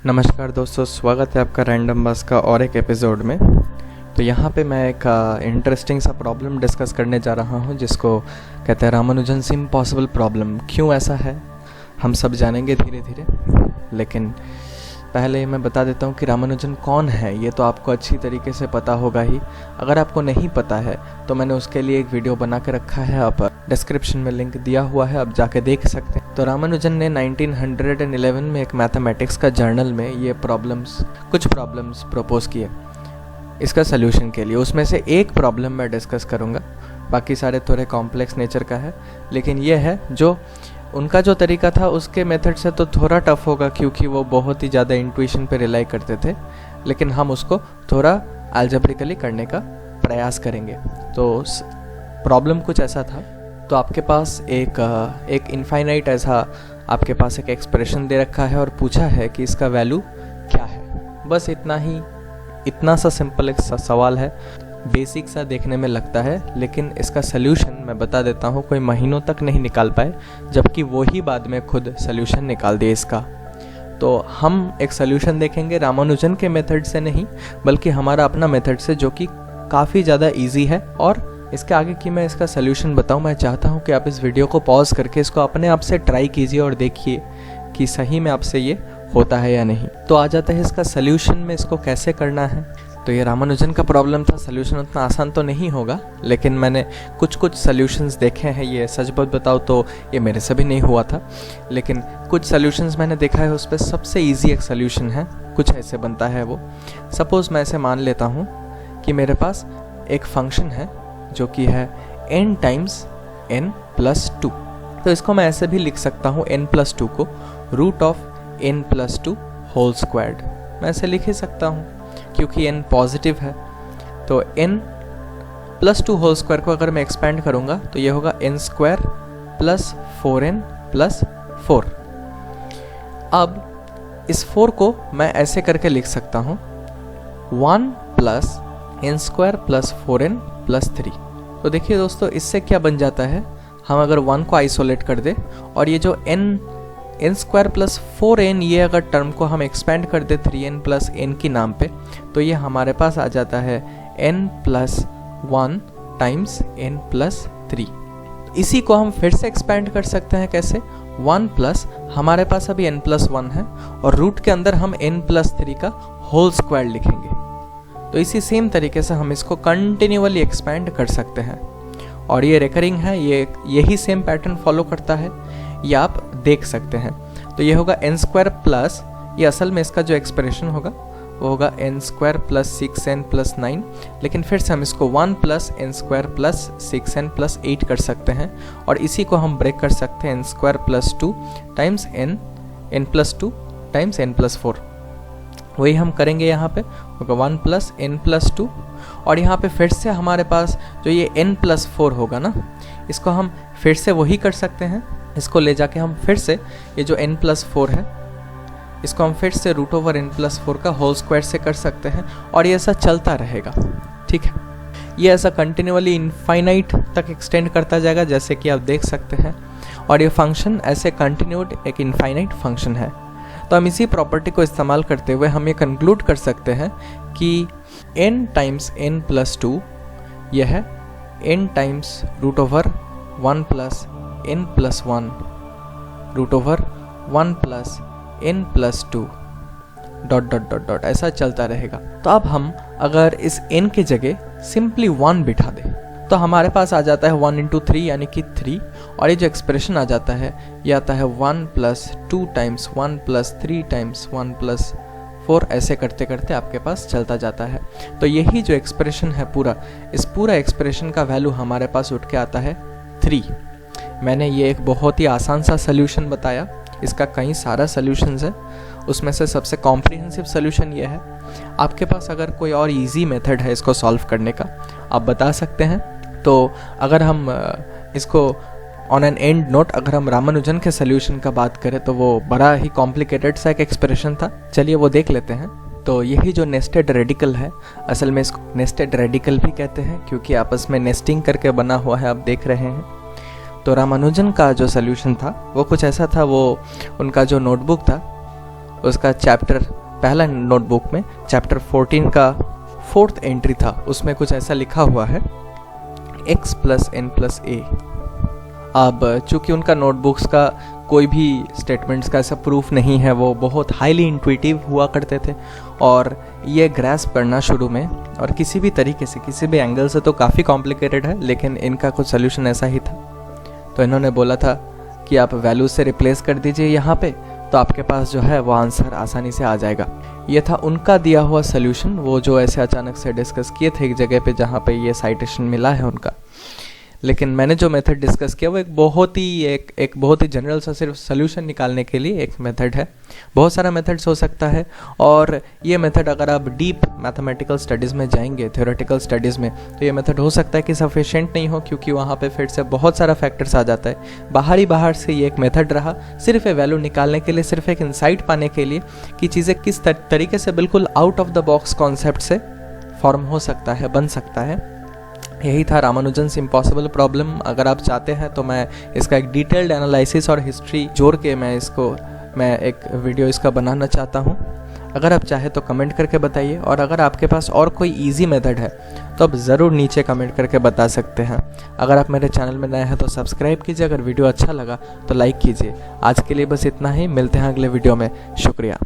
नमस्कार दोस्तों, स्वागत है आपका रैंडम बस का और एक एपिसोड में। तो यहाँ पे मैं एक इंटरेस्टिंग सा प्रॉब्लम डिस्कस करने जा रहा हूँ जिसको कहते हैं रामानुजन्स इम्पॉसिबल प्रॉब्लम। क्यों ऐसा है हम सब जानेंगे धीरे धीरे, लेकिन पहले मैं बता देता हूँ कि रामानुजन कौन है। ये तो आपको अच्छी तरीके से पता होगा ही। अगर आपको नहीं पता है तो मैंने उसके लिए एक वीडियो बना के रखा है, आप डिस्क्रिप्शन में लिंक दिया हुआ है, आप जाके देख सकते हैं। तो रामानुजन ने 1911 में एक मैथमेटिक्स का जर्नल में ये कुछ प्रॉब्लम्स प्रपोज किए इसका सल्यूशन के लिए। उसमें से एक प्रॉब्लम मैं डिस्कस करूँगा, बाकी सारे थोड़े कॉम्प्लेक्स नेचर का है, लेकिन ये है जो उनका जो तरीका था उसके मेथड से तो थोड़ा टफ होगा क्योंकि वो बहुत ही ज़्यादा इंट्यूशन पे रिलाई करते थे, लेकिन हम उसको थोड़ा अलजेब्रिकली करने का प्रयास करेंगे। तो प्रॉब्लम कुछ ऐसा था। तो आपके पास एक इनफाइनाइट ऐसा आपके पास एक एक्सप्रेशन दे रखा है और पूछा है कि इसका वैल्यू क्या है। बस इतना सा सिंपल एक सवाल है, बेसिक सा देखने में लगता है, लेकिन इसका सल्यूशन मैं बता देता हूँ कोई महीनों तक नहीं निकाल पाए, जबकि वो ही बाद में खुद सल्यूशन निकाल दिए इसका। तो हम एक सल्यूशन देखेंगे रामानुजन के मेथड से नहीं, बल्कि हमारा अपना मेथड से, जो कि काफ़ी ज़्यादा इजी है। और इसके आगे कि मैं इसका सल्यूशन बताऊँ, मैं चाहता हूँ कि आप इस वीडियो को पॉज करके इसको अपने आप से ट्राई कीजिए और देखिए कि सही में आपसे ये होता है या नहीं। तो आ जाता है इसका सल्यूशन में इसको कैसे करना है। तो ये रामानुजन का प्रॉब्लम था, सल्यूशन उतना आसान तो नहीं होगा, लेकिन मैंने कुछ सल्यूशंस देखे हैं। ये सच बात बताओ तो ये मेरे से भी नहीं हुआ था, लेकिन कुछ सल्यूशंस मैंने देखा है, उस पर सबसे इजी एक सल्यूशन है। कुछ ऐसे बनता है वो। सपोज़ मैं ऐसे मान लेता हूँ कि मेरे पास एक फंक्शन है जो कि है n टाइम्स n+2। तो इसको मैं ऐसे भी लिख सकता हूँ, n+2 को √n+2 होल स्क्वायर्ड। मैं ऐसे लिख ही सकता हूँ क्योंकि n पॉजिटिव है। तो n+2 होल स्क्वायर को अगर मैं एक्सपेंड करूँगा तो ये होगा n² + 4n + 4। अब इस 4 को मैं ऐसे करके लिख सकता हूँ 1 + n² + 4n + 3। तो देखिए दोस्तों, इससे क्या बन जाता है, हम अगर 1 को आइसोलेट कर दे और ये जो n² + 4n, ये अगर टर्म को हम एक्सपेंड कर दे 3n + n की नाम पे, तो ये हमारे पास आ जाता है n+1 टाइम्स n+3। इसी को हम फिर से एक्सपेंड कर सकते हैं। कैसे? 1 प्लस हमारे पास अभी n+1 है और रूट के अंदर हम n+3 का होल स्क्वायर लिखेंगे। तो इसी सेम तरीके से हम इसको कंटिन्यूअली एक्सपेंड कर सकते हैं और ये रिकरिंग है, यही सेम पैटर्न फॉलो करता है, ये आप देख सकते हैं। तो ये होगा n² प्लस, ये असल में इसका जो एक्सप्रेशन होगा वो होगा n² + 6n + 9, लेकिन फिर से हम इसको 1 + n² + 6n + 8 कर सकते हैं और इसी को हम ब्रेक कर सकते हैं n² + 2 times n+2 times n+4। वही हम करेंगे यहाँ पे, होगा 1 + n+2 और यहाँ पे फिर से हमारे पास जो ये n+4 होगा ना, इसको हम फिर से वही कर सकते हैं। इसको ले जाके हम फिर से ये जो n+4 है इसको हम फिर से √n+4 का होल स्क्वायर से कर सकते हैं और ये ऐसा चलता रहेगा। ठीक है, ये ऐसा कंटिन्यूअली इनफाइनाइट तक एक्सटेंड करता जाएगा, जैसे कि आप देख सकते हैं। और ये फंक्शन ऐसे कंटिन्यूड एक इनफाइनाइट फंक्शन है। तो हम इसी प्रॉपर्टी को इस्तेमाल करते हुए हम ये कंक्लूड कर सकते हैं कि n टाइम्स n+2 यह है n टाइम्स √1 + n+1 √1 + n+2 ... ऐसा चलता रहेगा। तो अब हम अगर इस n की जगह सिंपली 1 बिठा दें तो हमारे पास आ जाता है 1 × 3 यानी कि 3, और ये जो एक्सप्रेशन आ जाता है ये आता है 1 + 2 टाइम्स 1 + 3 टाइम्स 1 + 4। ऐसे करते करते आपके पास चलता जाता है। तो यही जो एक्सप्रेशन है इस पूरा एक्सप्रेशन का वैल्यू हमारे पास उठ के आता है 3। मैंने ये एक बहुत ही आसान सा सल्यूशन बताया, इसका कई सारा सल्यूशंस है, उसमें से सबसे कॉम्प्रिहेंसिव सल्यूशन ये है। आपके पास अगर कोई और इजी मेथड है इसको सॉल्व करने का, आप बता सकते हैं। तो अगर हम इसको ऑन एन एंड नोट, अगर हम रामानुजन के सल्यूशन का बात करें तो वो बड़ा ही कॉम्प्लिकेटेड सा एक एक्सप्रेशन था। चलिए वो देख लेते हैं। तो यही जो नेस्टेड रेडिकल है, असल में इसको नेस्टेड रेडिकल भी कहते हैं क्योंकि आपस में नेस्टिंग करके बना हुआ है, आप देख रहे हैं। तो रामानुजन का जो सल्यूशन था वो कुछ ऐसा था, वो उनका जो नोटबुक था उसका चैप्टर पहला नोटबुक में चैप्टर 14 का 4th एंट्री था, उसमें कुछ ऐसा लिखा हुआ है x + n + a। अब चूँकि उनका नोटबुक्स का कोई भी स्टेटमेंट्स का ऐसा प्रूफ नहीं है, वो बहुत हाईली इंट्यूटिव हुआ करते थे और ये ग्रैस्प करना शुरू में, और किसी भी तरीके से किसी भी एंगल से तो काफ़ी कॉम्प्लिकेटेड है, लेकिन इनका कुछ सोल्यूशन ऐसा ही था। तो इन्होंने बोला था कि आप वैल्यू से रिप्लेस कर दीजिए यहाँ पे, तो आपके पास जो है वो आंसर आसानी से आ जाएगा। ये था उनका दिया हुआ सोल्यूशन, वो जो ऐसे अचानक से डिस्कस किए थे एक जगह पे जहाँ पे ये साइटेशन मिला है उनका। लेकिन मैंने जो मेथड डिस्कस किया वो एक बहुत ही जनरल सा सिर्फ सोल्यूशन निकालने के लिए एक मेथड है। बहुत सारा मेथड्स हो सकता है, और ये मेथड अगर आप डीप मैथमेटिकल स्टडीज़ में जाएंगे, थ्योरेटिकल स्टडीज़ में, तो ये मेथड हो सकता है कि सफिशिएंट नहीं हो, क्योंकि वहाँ पे फिर से बहुत सारा फैक्टर्स आ जाता है। बाहर से ये एक मेथड रहा सिर्फ वैल्यू निकालने के लिए, सिर्फ एक इंसाइट पाने के लिए कि चीज़ें किस तरीके से बिल्कुल out of the box concept से फॉर्म हो सकता है, बन सकता है। यही था रामानुजन्स इम्पॉसिबल प्रॉब्लम। अगर आप चाहते हैं तो मैं इसका एक डिटेल्ड एनालिसिस और हिस्ट्री जोड़ के मैं एक वीडियो इसका बनाना चाहता हूँ। अगर आप चाहे तो कमेंट करके बताइए, और अगर आपके पास और कोई इजी मेथड है तो आप ज़रूर नीचे कमेंट करके बता सकते हैं। अगर आप मेरे चैनल में नए हैं तो सब्सक्राइब कीजिए, अगर वीडियो अच्छा लगा तो लाइक कीजिए। आज के लिए बस इतना ही, मिलते हैं अगले वीडियो में। शुक्रिया।